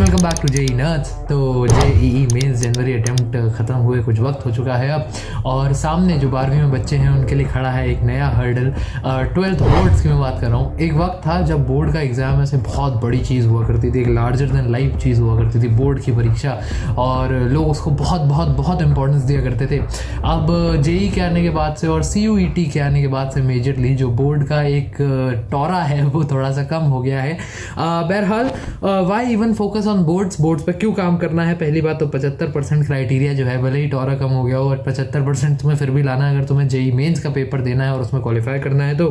Welcome back to JEE nerds. तो JEE mains जनवरी attempt ख़त्म हुए कुछ वक्त हो चुका है अब, और सामने जो 12वीं में बच्चे हैं उनके लिए खड़ा है एक नया हर्डल। 12th बोर्ड्स की मैं बात कर रहा हूँ। एक वक्त था जब बोर्ड का एग्ज़ाम ऐसे बहुत बड़ी चीज़ हुआ करती थी, एक लार्जर देन लाइफ चीज़ हुआ करती थी बोर्ड की परीक्षा, और लोग उसको बहुत बहुत बहुत इंपॉर्टेंस दिया करते थे। अब जेई के आने के बाद से और CUET के आने के बाद से मेजरली जो बोर्ड का एक टॉरा है वो थोड़ा सा कम हो गया है। बहरहाल why even focus on boards पे क्यों काम करना है? पहली बात तो 75% क्राइटेरिया जो है, भले ही टॉरा कम हो गया हो और 75% तुम्हें फिर भी लाना है। अगर तुम्हें जेई मेंस का पेपर देना है और उसमें क्वालिफाई करना है तो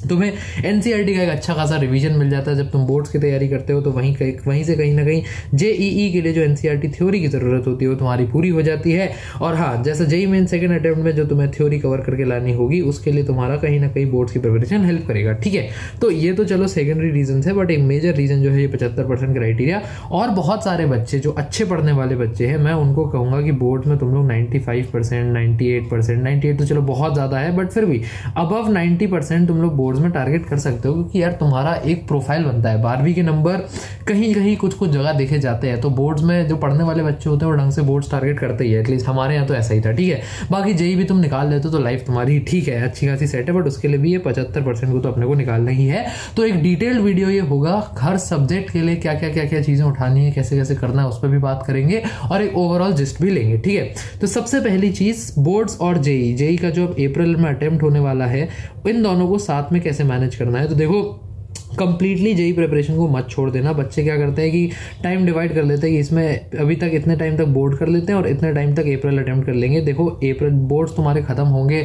तुम्हें NCERT का एक अच्छा खासा रिवीजन मिल जाता है। जब तुम बोर्ड्स की तैयारी करते हो तो वहीं से कहीं ना कहीं JEE के लिए जो NCERT थ्योरी की ज़रूरत होती है वो तुम्हारी पूरी हो जाती है। और हाँ, जैसा जेई मेन सेकंड अटेम्प्ट में जो तुम्हें थ्योरी कवर करके लानी होगी उसके लिए तुम्हारा कहीं ना कहीं बोर्ड्स की प्रिपरेशन हेल्प करेगा। ठीक है, तो ये तो चलो सेकेंडरी रीजन है, बट एक मेजर रीजन जो है ये 75% क्राइटेरिया। और बहुत सारे बच्चे जो अच्छे पढ़ने वाले बच्चे हैं, मैं उनको कहूँगा कि बोर्ड में तुम लोग 95%, 98%, 98 तो चलो बहुत ज़्यादा है, बट फिर भी अबव 90% तुम लोग बोर्ड्स में टारगेट कर सकते हो, क्योंकि यार तुम्हारा एक प्रोफाइल बनता है। 12वीं के नंबर कहीं कहीं कुछ जगह देखे जाते हैं, तो बोर्ड्स में जो पढ़ने वाले बच्चे होते हैं वो ढंग से बोर्ड्स टारगेट करते ही है। एटलीस्ट हमारे यहाँ तो ऐसा ही था। ठीक है, बाकी जेई भी तुम निकाल लेते हो तो लाइफ तुम्हारी ठीक है, अच्छी खासी सेट है, बट उसके लिए भी ये 75% को तो अपने को निकालना ही है। तो एक डिटेल्ड वीडियो ये होगा, हर सब्जेक्ट के लिए क्या क्या चीजें उठानी है, कैसे कैसे करना है, उस पर भी बात करेंगे और एक ओवरऑल जिस्ट भी लेंगे। ठीक है, तो सबसे पहली चीज बोर्ड्स और जेई का जो अब अप्रैल में अटेम्प्ट होने वाला है, इन दोनों को साथ में कैसे मैनेज करना है। तो देखो, कंप्लीटली जेई प्रिपरेशन को मत छोड़ देना। बच्चे क्या करते हैं कि टाइम डिवाइड कर लेते हैं कि इसमें अभी तक इतने टाइम तक बोर्ड कर लेते हैं और इतने टाइम तक अप्रैल अटेम्प्ट कर लेंगे। देखो, अप्रैल बोर्ड्स तुम्हारे खत्म होंगे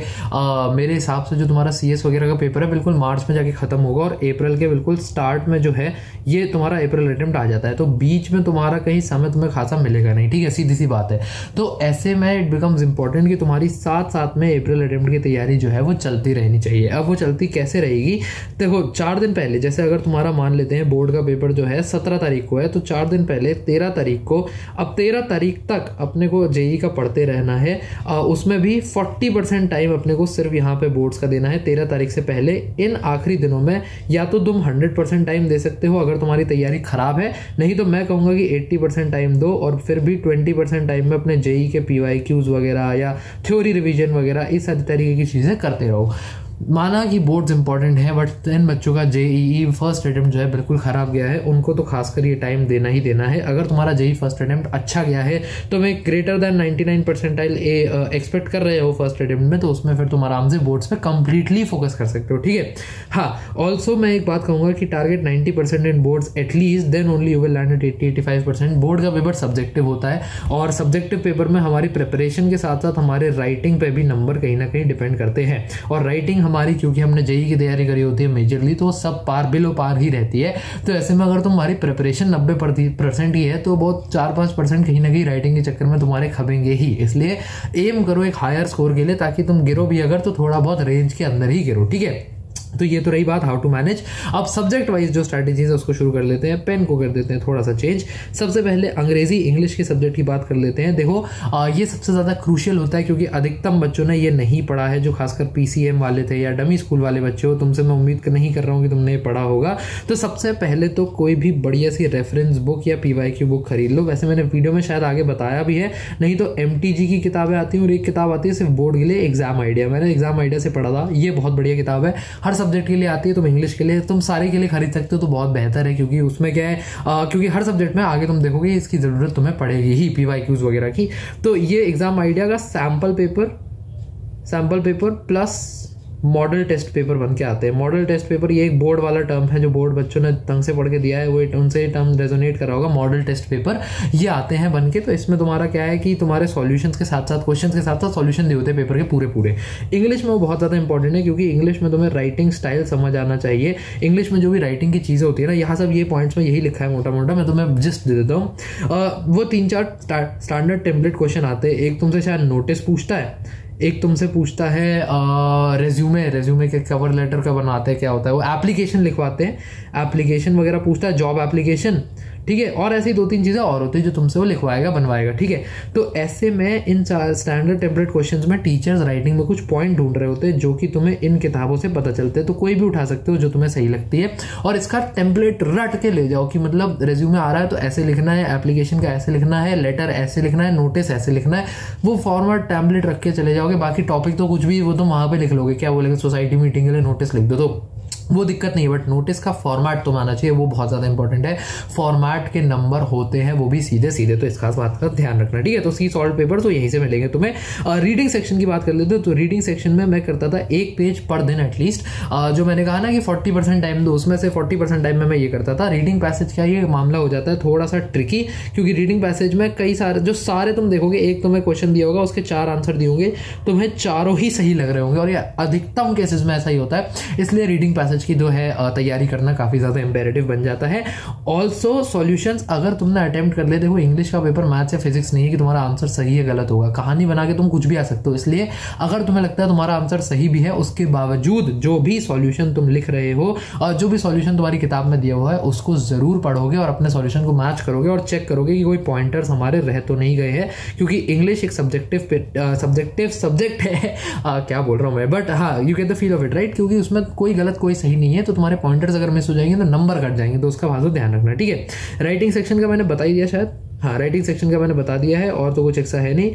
मेरे हिसाब से जो तुम्हारा CS वगैरह का पेपर है बिल्कुल मार्च में जाके खत्म होगा, और अप्रैल के बिल्कुल स्टार्ट में जो है ये तुम्हारा अप्रैल अटेम्प्ट आ जाता है। तो बीच में तुम्हारा कहीं समय तुम्हें खासा मिलेगा नहीं। ठीक है, सीधी सी बात है। तो ऐसे में इट बिकम्स इंपॉर्टेंट कि तुम्हारी साथ साथ में अप्रैल अटेम्प्ट की तैयारी जो है वो चलती रहनी चाहिए। अब वो चलती कैसे रहेगी? देखो, 4 दिन पहले, जैसे अगर तुम्हारा मान लेते हैं बोर्ड का पेपर जो है 17 तारीख को है, तो 4 दिन पहले 13 तारीख को, अब 13 तारीख तक अपने को जेई का पढ़ते रहना है। उसमें भी 40% टाइम अपने को सिर्फ यहाँ पे बोर्ड्स का देना है 13 तारीख से पहले। इन आखिरी दिनों में या तो तुम 100% टाइम दे सकते हो अगर तुम्हारी तैयारी खराब है, नहीं तो मैं कहूँगा कि 80% टाइम दो, और फिर भी 20% टाइम में अपने जेई के PYQs वगैरह या थ्योरी रिवीजन वगैरह इस सारी तरीके की चीज़ें करते रहो। माना कि बोर्ड्स इंपॉर्टेंट है, बट इन बच्चों का जेईई फर्स्ट अटेम्प्ट जो है बिल्कुल खराब गया है, उनको तो खासकर ये टाइम देना ही देना है। अगर तुम्हारा जेई फर्स्ट अटेम्प्ट अच्छा गया है तो मैं ग्रेटर दैन 99 परसेंटाइल एक्सपेक्ट कर रहे हो फर्स्ट अटेम्प्ट में, तो उसमें फिर तुम आराम से बोर्ड्स पे कंप्लीटली फोकस कर सकते हो। ठीक है, हाँ, ऑल्सो मैं एक बात कहूँगा कि target 90% in boards at least, then only you will land at 80-85%। Board का पेपर सब्जेक्टिव होता है, और सब्जेक्टिव पेपर में हमारी प्रिपरेशन के साथ साथ हमारे राइटिंग पे भी नंबर कहीं ना कहीं डिपेंड करते हैं। और राइटिंग हमारी, क्योंकि हमने जेई की तैयारी करी होती है मेजरली, तो सब पार बिलो पार ही रहती है। तो ऐसे में अगर तुम्हारी प्रिपरेशन 90% ही है तो बहुत 4-5% कहीं ना कहीं राइटिंग के चक्कर में तुम्हारे खपेंगे ही। इसलिए एम करो एक हायर स्कोर के लिए, ताकि तुम गिरो भी अगर तो थोड़ा बहुत रेंज के अंदर ही गिरो। ठीक है, तो ये तो रही बात हाउ टू मैनेज। अब सब्जेक्ट वाइज जो स्ट्रैटेजीज है उसको शुरू कर लेते हैं। पेन को कर देते हैं थोड़ा सा चेंज। सबसे पहले अंग्रेजी इंग्लिश के सब्जेक्ट की बात कर लेते हैं। देखो, ये सबसे ज़्यादा क्रूशियल होता है, क्योंकि अधिकतम बच्चों ने ये नहीं पढ़ा है, जो खासकर PCM वाले थे या डमी स्कूल वाले बच्चे हो। तुमसे मैं उम्मीद नहीं कर रहा हूँ कि तुमने ये पढ़ा होगा। तो सबसे पहले तो कोई भी बढ़िया सी रेफरेंस बुक या PYQ बुक खरीद लो। वैसे मैंने वीडियो में शायद आगे बताया भी है, नहीं तो MTG की किताबें आती हैं और एक किताब आती है सिर्फ बोर्ड के लिए, एग्जाम आइडिया। मैंने एग्जाम आइडिया से पढ़ा था, ये बहुत बढ़िया किताब है, हर सब्जेक्ट के लिए आती है। तुम इंग्लिश के लिए, तुम सारे के लिए खरीद सकते हो तो बहुत बेहतर है, क्योंकि उसमें क्या है, क्योंकि हर सब्जेक्ट में आगे तुम देखोगे इसकी जरूरत तुम्हें पड़ेगी ही, PYQs वगैरह की। तो ये एग्जाम आइडिया का sample paper plus model test paper बन के आते हैं। मॉडल टेस्ट पेपर ये एक बोर्ड वाला टर्म है जो बोर्ड बच्चों ने ढंग से पढ़ के दिया है, वो उनसे टर्म रेजोनेट करा होगा। मॉडल टेस्ट पेपर ये आते हैं बन के। तो इसमें तुम्हारा क्या है कि तुम्हारे सॉल्यूशंस के साथ साथ क्वेश्चंस के साथ साथ सॉल्यूशन दिए होते हैं पेपर के पूरे। इंग्लिश में वो बहुत ज़्यादा इंपॉर्टेंट है, क्योंकि इंग्लिश में तुम्हें राइटिंग स्टाइल समझ आना चाहिए। इंग्लिश में जो भी राइटिंग की चीज़ें होती है ना, यहाँ सब ये पॉइंट्स में यही लिखा है मोटा मोटा, मैं तुम्हें जस्ट दे देता हूँ। वो 3-4 स्टैंडर्ड टेम्पलेट क्वेश्चन आते हैं। एक तुमसे शायद नोटिस पूछता है, एक तुमसे पूछता है रेज्यूमे के कवर लेटर का बनाते हैं, क्या होता है वो, एप्लीकेशन लिखवाते हैं, एप्लीकेशन वगैरह पूछता है, जॉब एप्लीकेशन। ठीक है। और ऐसी 2-3 चीजें और होती है जो तुमसे वो लिखवाएगा बनवाएगा, ठीक है। तो ऐसे में इन स्टैंडर्ड टेम्पलेट क्वेश्चंस में टीचर्स राइटिंग में कुछ पॉइंट ढूंढ रहे होते हैं जो कि तुम्हें इन किताबों से पता चलते हैं। तो कोई भी उठा सकते हो जो तुम्हें सही लगती है और इसका टेम्पलेट रट के ले जाओ कि मतलब रेज्यूमे आ रहा है तो ऐसे लिखना है, एप्लीकेशन का ऐसे लिखना है, लेटर ऐसे लिखना है, नोटिस ऐसे लिखना है, वो फॉर्मेट टेम्पलेट रख के चले जाओगे। बाकी टॉपिक तो कुछ भी वो तुम वहां पे लिख लोगे, क्या बोलेंगे सोसाइटी मीटिंग के लिए नोटिस लिख दो, तो वो दिक्कत नहीं है। बट नोटिस का फॉर्मेट तो आना चाहिए, वो बहुत ज्यादा इंपॉर्टेंट है। फॉर्मेट के नंबर होते हैं वो भी सीधे सीधे, तो इस खास बात का ध्यान रखना, ठीक है। तो सी सॉल्ट पेपर तो यहीं से मिलेंगे तुम्हें। रीडिंग सेक्शन की बात कर लेते हो तो रीडिंग सेक्शन में मैं करता था 1 पेज पर दिन एटलीस्ट। जो मैंने कहा ना कि 40% टाइम दो, उसमें से 40% टाइम में मैं ये करता था। रीडिंग पैसेज का ये मामला हो जाता है थोड़ा सा ट्रिकी, क्योंकि रीडिंग पैसेज में कई सारे जो सारे तुम देखोगे, एक तुम्हें क्वेश्चन दिया होगा, उसके 4 आंसर दिए होंगे, तुम्हें चारों ही सही लग रहे होंगे, और ये अधिकतम केसेस में ऐसा ही होता है। इसलिए रीडिंग पैसेज की जो है तैयारी करना काफी ज्यादा इंपेरेटिव बन जाता है। ऑल्सो सॉल्यूशंस अगर तुमने अटेम्प्ट कर ले, देखो इंग्लिश का पेपर मैथ्स या फिजिक्स नहीं है कि तुम्हारा आंसर सही है गलत होगा, कहानी बना के तुम कुछ भी आ सकते हो। इसलिए अगर तुम्हें लगता है तुम्हारा आंसर सही भी है, उसके बावजूद जो भी सॉल्यूशन तुम लिख रहे हो और जो भी सॉल्यूशन तुम्हारी किताब में दिया हुआ है उसको जरूर पढ़ोगे और अपने सॉल्यूशन को मैच करोगे और चेक करोगे कि कोई पॉइंटर्स हमारे रह तो नहीं गए हैं, क्योंकि इंग्लिश एक सब्जेक्टिव सब्जेक्ट है। क्या बोल रहा हूं मैं, बट हाँ you get the feel of it, right, क्योंकि उसमें कोई गलत कोई सही नहीं है। तो तुम्हारे पॉइंटर्स अगर मिस हो जाएंगे तो नंबर कट जाएंगे, तो उसका खास ध्यान रखना, ठीक है। राइटिंग सेक्शन का मैंने बता ही दिया शायद, हाँ राइटिंग सेक्शन का मैंने बता दिया है, और तो कुछ एक्स्ट्रा है नहीं।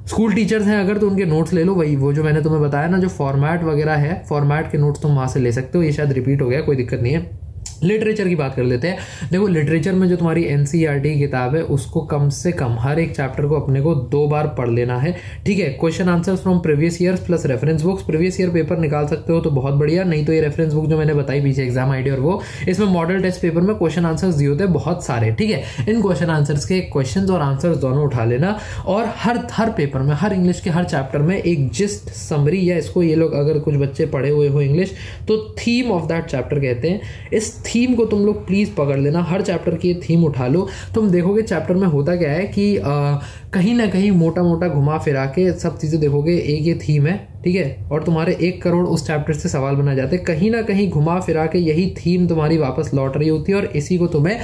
स्कूल टीचर्स हैं अगर तो उनके नोट्स ले लो, वही वो जो मैंने तुम्हें बताया ना, जो फॉर्मेट वगैरह है, फॉर्मेट के नोट्स तुम वहां से ले सकते हो। ये शायद रिपीट हो गया, कोई दिक्कत नहीं है। लिटरेचर की बात कर लेते हैं। देखो लिटरेचर में जो तुम्हारी एनसीईआरटी की किताब है उसको कम से कम हर एक चैप्टर को अपने को 2 बार पढ़ लेना है, ठीक है। Question answers from previous years plus reference books. Previous year paper निकाल सकते हो तो बहुत बढ़िया, नहीं तो ये रेफरेंस बुक जो मैंने बताई पीछे एग्जाम आईडी और वो, इसमें मॉडल टेस्ट पेपर में क्वेश्चन आंसर्स दिए होते हैं बहुत सारे, ठीक है। इन क्वेश्चन आंसर्स के क्वेश्चन और आंसर्स दोनों उठा लेना, और हर पेपर में, हर इंग्लिश के हर चैप्टर में एक जिस्ट समरी, या इसको ये लोग अगर कुछ बच्चे पढ़े हुए हो इंग्लिश तो थीम ऑफ दैट चैप्टर कहते हैं, इस थीम को तुम लोग प्लीज पकड़ लेना। हर चैप्टर की थीम उठा लो। तुम देखोगे चैप्टर में होता क्या है कि कहीं ना कहीं मोटा मोटा घुमा फिरा के सब चीजें देखोगे, एक ये थीम है, ठीक है, और तुम्हारे 1 करोड़ उस चैप्टर से सवाल बना जाते हैं। कहीं ना कहीं घुमा फिरा के यही थीम तुम्हारी वापस लौट रही होती है, और इसी को तुम्हें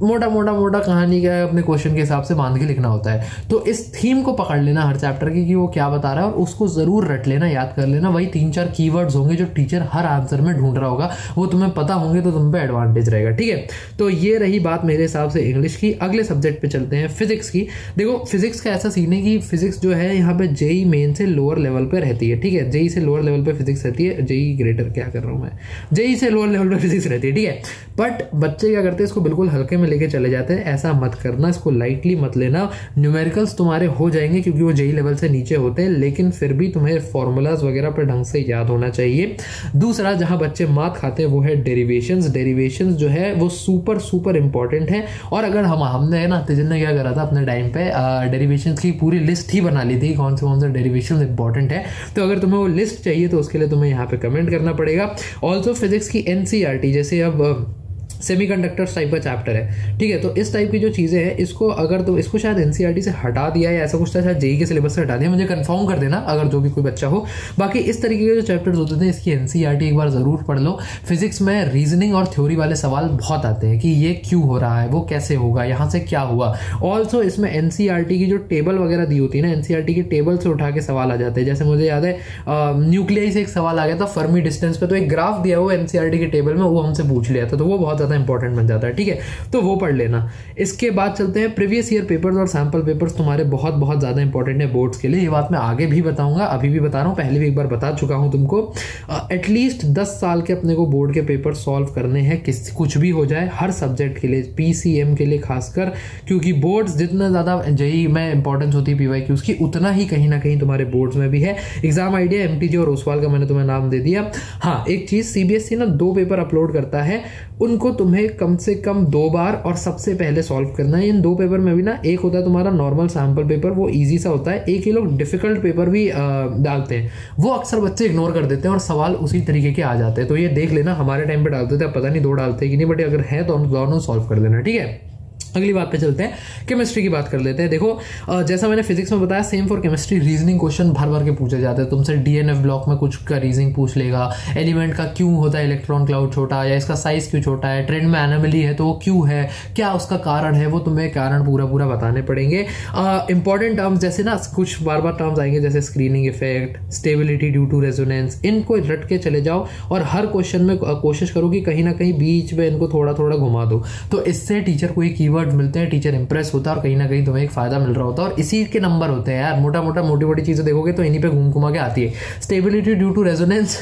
मोटा कहानी का अपने क्वेश्चन के हिसाब से बांध के लिखना होता है। तो इस थीम को पकड़ लेना हर चैप्टर की कि वो क्या बता रहा है, और उसको जरूर रट लेना, याद कर लेना। वही 3-4 कीवर्ड्स होंगे जो टीचर हर आंसर में ढूंढ रहा होगा, वो तुम्हें पता होंगे तो तुम पे एडवांटेज रहेगा, ठीक है। तो ये रही बात मेरे हिसाब से इंग्लिश की। अगले सब्जेक्ट पे चलते हैं, फिजिक्स की। देखो फिजिक्स का ऐसा सीन है कि फिजिक्स जो है यहाँ पे जेई मेन से लोअर लेवल पे रहती है, ठीक है। जेई से लोअर लेवल पे फिजिक्स रहती है, जेई ग्रेटर क्या कर रहा हूँ मैं, जेई से लोअर लेवल पे फिजिक्स रहती है, ठीक है। बट बच्चे क्या करते हैं, इसको बिल्कुल हल्के में लेके चले जाते हैं। ऐसा मत करना, इसको लाइटली मत लेना। न्यूमेरिकल्स तुम्हारे हो जाएंगे क्योंकि वो जेई लेवल से नीचे होते हैं, लेकिन फिर भी तुम्हें फॉर्मूलाज वगैरह पर ढंग से याद होना चाहिए। दूसरा जहां बच्चे मात खाते हैं वो है डेरिवेशंस। डेरिवेशंस जो है वो सुपर इंपॉर्टेंट है। और अगर हमने ना, तेजन ने क्या करा था अपने टाइम पे, डेरिवेशंस की पूरी लिस्ट ही बना ली थी कौन से डेरिवेशंस इंपॉर्टेंट है। तो अगर तुम्हें वो लिस्ट चाहिए तो उसके लिए तुम्हें यहाँ पे कमेंट करना पड़ेगा। ऑल्सो फिजिक्स की एनसीईआरटी, जैसे अब सेमीकंडक्टर्स टाइप का चैप्टर है, ठीक है। तो इस टाइप की जो चीजें हैं, इसको अगर तो इसको शायद एनसीईआरटी से हटा दिया है, ऐसा कुछ था, शायद जेई के सिलेबस से हटा दिया, मुझे कंफर्म कर देना अगर जो भी कोई बच्चा हो। बाकी इस तरीके के जो चैप्टर्स होते थे इसकी एनसीईआरटी एक बार जरूर पढ़ लो। फिजिक्स में रीजनिंग और थ्योरी वाले सवाल बहुत आते हैं कि ये क्यों हो रहा है, वो कैसे होगा, यहाँ से क्या हुआ। ऑल्सो इसमें एनसीईआरटी की जो टेबल वगैरह दी होती है ना, एनसीईआरटी की टेबल से उठा के सवाल आ जाते हैं। जैसे मुझे याद है न्यूक्लियाई से एक सवाल आ गया था फर्मी डिस्टेंस पे, तो एक ग्राफ दिया हुआ एनसीईआरटी की टेबल में, वो हमसे पूछ लिया था, तो वो बहुत ज्यादा इंपॉर्टेंट बन जाता है, ठीक है। तो वो पढ़ लेना। इसके बाद चलते हैं प्रीवियस ईयर पेपर्स और सैंपल पेपर्स तुम्हारे बहुत ज्यादा इंपॉर्टेंट है बोर्ड्स के लिए। ये बात मैं आगे भी बताऊंगा, अभी भी बता रहा हूं, पहले भी एक बार बता चुका हूं तुमको। एटलीस्ट 10 साल के अपने को बोर्ड के पेपर सॉल्व करने हैं, कुछ भी हो जाए, हर सब्जेक्ट के लिए, पीसीएम के लिए खासकर, क्योंकि बोर्ड्स जितना ज्यादा जेईई में इंपॉर्टेंस होती है पीवाईक्यूज की, उतना ही कहीं ना कहीं तुम्हारे बोर्ड्स में भी है। एग्जाम आइडिया, एमटीजे और ओसवाल का मैंने तुम्हें नाम दे दिया। हाँ, एक चीज, सीबीएसई ना 2 पेपर अपलोड करता है, उनको तुम्हें कम से कम 2 बार और सबसे पहले सॉल्व करना है। इन 2 पेपर में भी ना, एक होता है तुम्हारा नॉर्मल सैंपल पेपर, वो इजी सा होता है, एक ही लोग डिफिकल्ट पेपर भी डालते हैं, वो अक्सर बच्चे इग्नोर कर देते हैं और सवाल उसी तरीके के आ जाते हैं। तो ये देख लेना, हमारे टाइम पे डालते थे, अब पता नहीं 2 डालते कि नहीं, बट अगर है तो दोनों सॉल्व कर लेना, ठीक है। अगली बात पे चलते हैं, केमिस्ट्री की बात कर लेते हैं। देखो जैसा मैंने फिजिक्स में बताया, same for chemistry, reasoning question भर भर के पूछे जाते हैं तुमसे। डीएनएफ ब्लॉक में कुछ का रीजनिंग पूछ लेगा, एलिमेंट का क्यों होता है इलेक्ट्रॉन क्लाउड छोटा, या इसका साइज क्यों छोटा है, ट्रेंड में एनोमली है तो वो क्यों है, क्या उसका कारण है, वो तुम्हें कारण पूरा पूरा बताने पड़ेंगे। इंपॉर्टेंट टर्म्स जैसे ना कुछ बार बार टर्म्स आएंगे जैसे screening effect, stability due to resonance, इनको रट के चले जाओ और हर क्वेश्चन में कोशिश करो कि कहीं ना कहीं बीच में इनको थोड़ा थोड़ा घुमा दो, तो इससे टीचर को ये कीवर्ड मिलते हैं, टीचर इंप्रेस होता है और कहीं ना कहीं तुम्हें एक फायदा मिल रहा होता है, और इसी के नंबर होते हैं यार। मोटी मोटी चीजें देखोगे तो इन्हीं पे घूम घुमा के आती है। Stability due to resonance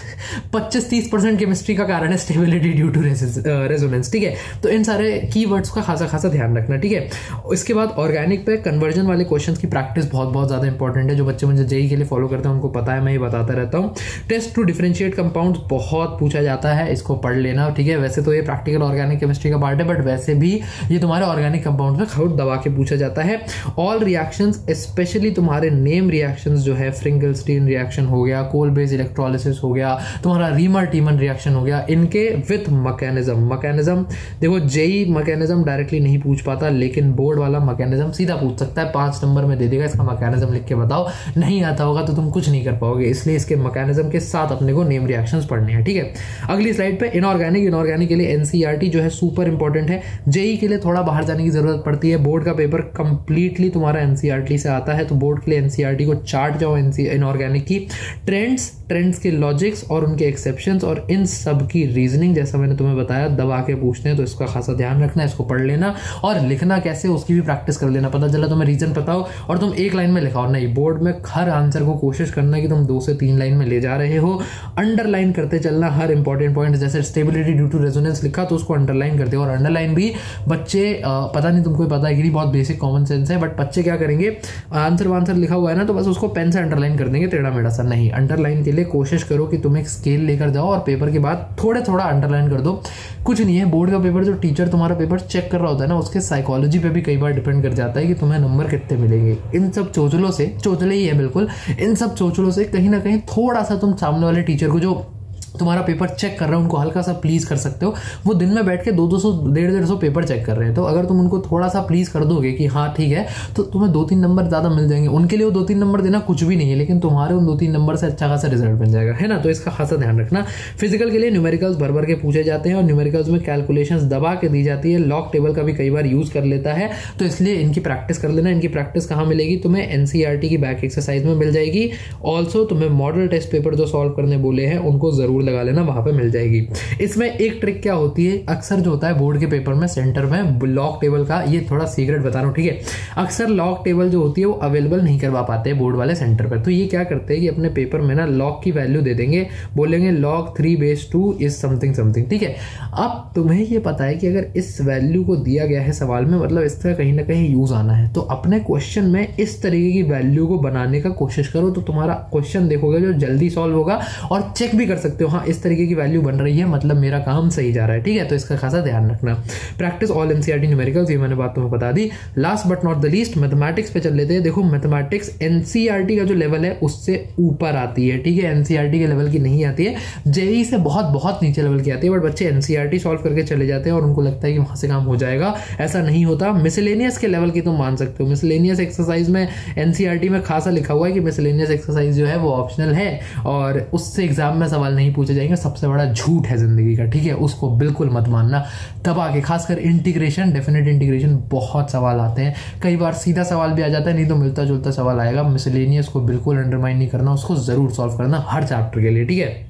25-30% chemistry का कारण है स्टेबिलिटी ड्यू टू रेजोनेंस, ठीक है। तो इन सारे कीवर्ड्स का खासा ध्यान रखना, ठीक है। इसके बाद ऑर्गेनिक पे कन्वर्जन वाले क्वेश्चंस की प्रैक्टिस बहुत ज्यादा इंपॉर्टेंट है। जो बच्चे मुझे जेई के लिए फॉलो करते हैं उनको पता है, मैं ये बताता रहता हूँ। टेस्ट टू डिफरेंशिएट कंपाउंड्स बहुत पूछा जाता है, इसको पढ़ लेना, ठीक है। वैसे तो ये प्रैक्टिकल ऑर्गेनिक केमिस्ट्री का पार्ट है, बट वैसे भी ये तुम्हारे ऑर्गेनिक कंपाउंड में खुद दबा के पूछा जाता है। ऑल रिएक्शंस, स्पेशली तुम्हारे नेम रिएक्शंस जो है, फ्रिंगलस्टीन रिएक्शन हो गया, कोल बेस इलेक्ट्रोलिसिस हो गया, तुम्हारा रीमर टीमन रिएक्शन हो गया, इनके विथ मैकेनिज्म देखो जेई मैकेनिज्म डायरेक्टली नहीं पूछ पाता, लेकिन बोर्ड वाला मैकेनिज्म सीधा पूछ सकता है, 5 नंबर में दे देगा, इसका मैकेनिज्म लिख के बताओ। नहीं आता होगा तो तुम कुछ नहीं कर पाओगे, इसलिए इसके मैकेनिज्म के साथ अपने को नेम रिएक्शंस पढ़ने हैं, ठीक है। अगली स्लाइड पे इनऑर्गेनिक के लिए एनसीईआरटी जो है सुपर इंपॉर्टेंट है। जेई के लिए थोड़ा बाहर जाने की जरूरत पड़ती है, बोर्ड का पेपर कंप्लीटली तुम्हारा एनसीईआरटी से आता है, तो बोर्ड के लिए एनसीईआरटी को चार्ट जाओ इनऑर्गेनिक की। ट्रेंड्स के लॉजिक्स और उनके एक्सेप्शंस और इन सब की रीजनिंग, जैसा मैंने तुम्हें बताया, दबा के पूछते हैं, तो इसका खासा ध्यान रखना, इसको पढ़ लेना और लिखना कैसे उसकी भी प्रैक्टिस कर लेना। पता चला तुम्हें रीजन पता हो और तुम एक लाइन में लिखाओ, नहीं, बोर्ड में हर आंसर को कोशिश करना कि तुम 2 से 3 लाइन में ले जा रहे हो। अंडरलाइन करते चलना हर इंपॉर्टेंट पॉइंट, जैसे स्टेबिलिटी ड्यू टू रेजोनेंस लिखा तो उसको अंडरलाइन करते हो। और अंडरलाइन भी बच्चे पता नहीं तुमको पता है कि नहीं, बहुत बेसिक कॉमन सेंस है, बट बच्चे क्या करेंगे, आंसर लिखा हुआ है ना तो बस उसको पेन से अंडरलाइन कर देंगे टेढ़ा मेढ़ा सा। नहीं, अंडरलाइन के लिए कोशिश करो कि तुम एक स्केल लेकर जाओ और पेपर के बाद थोड़ा अंडरलाइन कर दो। कुछ नहीं है, बोर्ड का पेपर, जो टीचर तुम्हारा पेपर चेक कर रहा होता है ना, उसके साइकोलॉजी पे भी कई बार डिपेंड कर जाता है कि तुम्हें नंबर कितने मिलेंगे। इन सब चोचलों से, चोचले ही है बिल्कुल, इन सब चोचलों से कहीं ना कहीं थोड़ा सा तुम सामने वाले टीचर को जो तुम्हारा पेपर चेक कर रहे हो उनको हल्का सा प्लीज कर सकते हो। वो दिन में बैठ के 200 150 पेपर चेक कर रहे हैं, तो अगर तुम उनको थोड़ा सा प्लीज कर दोगे कि हाँ ठीक है, तो तुम्हें 2-3 नंबर ज्यादा मिल जाएंगे। उनके लिए वो 2-3 नंबर देना कुछ भी नहीं है, लेकिन तुम्हारे उन 2-3 नंबर से अच्छा खासा रिजल्ट बन जाएगा, है ना। तो इसका खासा ध्यान रखना। फिजिकल के लिए न्यूमेरिकल्स भर के पूछे जाते हैं और न्यूमेरिकल्स में कैलकुलेशंस दबा के दी जाती है। लॉग टेबल का भी कई बार यूज कर लेता है, तो इसलिए इनकी प्रैक्टिस कर लेना। इनकी प्रैक्टिस कहाँ मिलेगी तुम्हें, एनसीईआरटी की बैक एक्सरसाइज में मिल जाएगी। ऑल्सो तुम्हें मॉडल टेस्ट पेपर जो सॉल्व करने बोले हैं उनको जरूर लगा लेना, वहां पर जाएगी। इसमें एक ट्रिक क्या होती है, अक्सर जो होता है बोर्ड के पेपर में सेंटर में लॉग टेबल का, ये थोड़ा सीक्रेट बता रहा हूं, ठीक है। अक्सर लॉग टेबल जो होती है वो अवेलेबल नहीं करवा पाते हैं बोर्ड वाले सेंटर पर, तो ये क्या करते हैं कि अपने पेपर में ना लॉग की वैल्यू दे देंगे, बोलेंगे log 3/2 इज समथिंग, ठीक है। अब तुम्हें ये पता है कि अगर इस वैल्यू को दिया गया है सवाल में, मतलब इस तरह कहीं ना कहीं यूज आना है, तो अपने क्वेश्चन में इस तरीके की वैल्यू को बनाने का कोशिश करो, तो तुम्हारा क्वेश्चन देखोगे जो जल्दी सॉल्व होगा और चेक भी कर सकते हो, हाँ इस तरीके की वैल्यू बन रही है, मतलब मेरा काम सही जा रहा है, ठीक है। तो इसका खासा ध्यान रखना। प्रैक्टिस ऑल एनसीईआरटी न्यूमेरिकल्स, ये मैंने बात तुम्हें बता दी। Last but not the least, mathematics पे चल लेते हैं। देखो मैथमेटिक्स एनसीईआरटी का जो लेवल है उससे ऊपर आती है, ठीक है, एनसीईआरटी के लेवल की नहीं आती है, जेईई से बहुत नीचे लेवल की आती है। बट बच्चे एनसीईआरटी सॉल्व करके चले जाते हैं और उनको लगता है कि वहां से काम हो जाएगा, ऐसा नहीं होता। मिसलेनियस के लेवल की तुम मान सकते हो। मिसलेनियस एक्सरसाइज में एनसीईआरटी में खासा लिखा हुआ है कि मिसलेनियस एक्सरसाइज जो है वो ऑप्शनल है और उससे एग्जाम में सवाल नहीं पूछे जाएंगे, सबसे बड़ा झूठ है जिंदगी का, ठीक है, उसको बिल्कुल मत मानना। दबा के, खासकर इंटीग्रेशन, डेफिनेट इंटीग्रेशन, बहुत सवाल आते हैं, कई बार सीधा सवाल भी आ जाता है, नहीं तो मिलता जुलता सवाल आएगा। मिसलेनियस को बिल्कुल अंडरमाइन नहीं करना, उसको जरूर सॉल्व करना हर चैप्टर के लिए, ठीक है।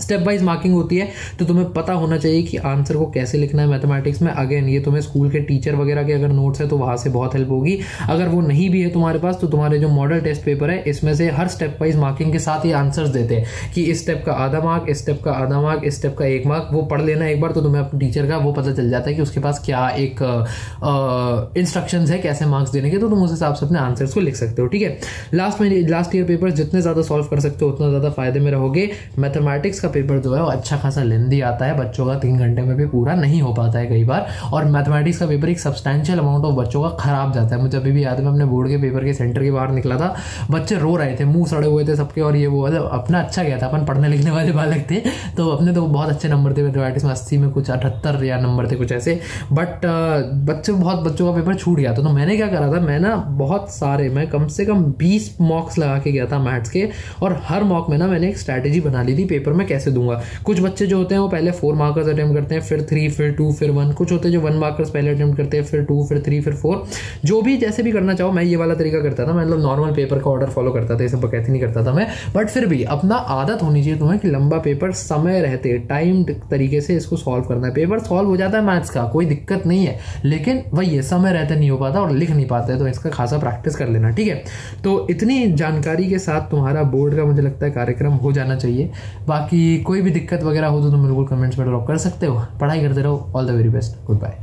स्टेप वाइज मार्किंग होती है, तो तुम्हें पता होना चाहिए कि आंसर को कैसे लिखना है मैथमेटिक्स में। अगेन ये तुम्हें स्कूल के टीचर वगैरह के अगर नोट्स है तो वहां से बहुत हेल्प होगी। अगर वो नहीं भी है तुम्हारे पास, तो तुम्हारे जो मॉडल टेस्ट पेपर है इसमें से हर स्टेप वाइज मार्किंग के साथ ये आंसर्स देते हैं कि इस स्टेप का आधा मार्क, इस स्टेप का आधा मार्क, इस स्टेप का 1 मार्क। वो पढ़ लेना एक बार, तो तुम्हें अपने टीचर का वो पता चल जाता है कि उसके पास क्या एक इंस्ट्रक्शन है कैसे मार्क्स देने के, तो तुम उस हिसाब से अपने आंसर्स को लिख सकते हो, ठीक है। लास्ट ईयर पेपर जितने ज्यादा सॉल्व कर सकते हो उतना ज्यादा फायदे में रहोगे। मैथमेटिक्स का पेपर जो है वो अच्छा खासा लेंदी आता है, बच्चों का 3 घंटे में भी पूरा नहीं हो पाता है कई बार। और मैथमेटिक्स का पेपर एक सब्सटैंशियल अमाउंट ऑफ बच्चों का खराब जाता है। मुझे अभी भी याद है, मैं अपने बोर्ड के पेपर के सेंटर के बाहर निकला था, बच्चे रो रहे थे, मुंह सड़े हुए थे सबके, और ये वो अपना अच्छा गया था, अपन पढ़ने लिखने वाले बालक थे, तो अपने तो बहुत अच्छे नंबर थे मैथमेटिक्स में, 80 में कुछ 78 या नंबर थे कुछ ऐसे। बट बच्चों का पेपर छूट गया था। तो मैंने क्या करा था, मैं ना बहुत सारे, मैं कम से कम 20 मॉक्स लगा के गया था मैथ्स के, और हर मॉक में ना मैंने एक स्ट्रैटेजी बना ली थी पेपर में कैसे दूंगा। कुछ बच्चे जो होते हैं वो पहले 4 मार्कर्स अटेम्प्ट करते हैं, फिर 3, फिर 2, फिर 1। कुछ होते हैं जो 1 मार्कर्स पहले अटेम्प्ट करते हैं, फिर 2, फिर 3, फिर 4। जो भी जैसे भी करना चाहो, मैं ये वाला तरीका करता था, मतलब नॉर्मल पेपर का ऑर्डर फॉलो करता था, ये सब कैसे नहीं करता था मैं। बट फिर भी अपना आदत होनी चाहिए तुम्हें कि लंबा पेपर समय रहते टाइम्ड तरीके से इसको सॉल्व करना है। पेपर सॉल्व हो जाता है मैथ्स का, कोई दिक्कत नहीं है, लेकिन वही है, समय रहते नहीं हो पाता और लिख नहीं पाते, तो इसका खासा प्रैक्टिस कर लेना, ठीक है। तो इतनी जानकारी के साथ तुम्हारा बोर्ड का मुझे लगता है कार्यक्रम हो जाना चाहिए। बाकी कोई भी दिक्कत वगैरह हो तो तुम बिल्कुल कमेंट्स में ड्रॉप कर सकते हो। पढ़ाई करते रहो। All the very best. Good bye.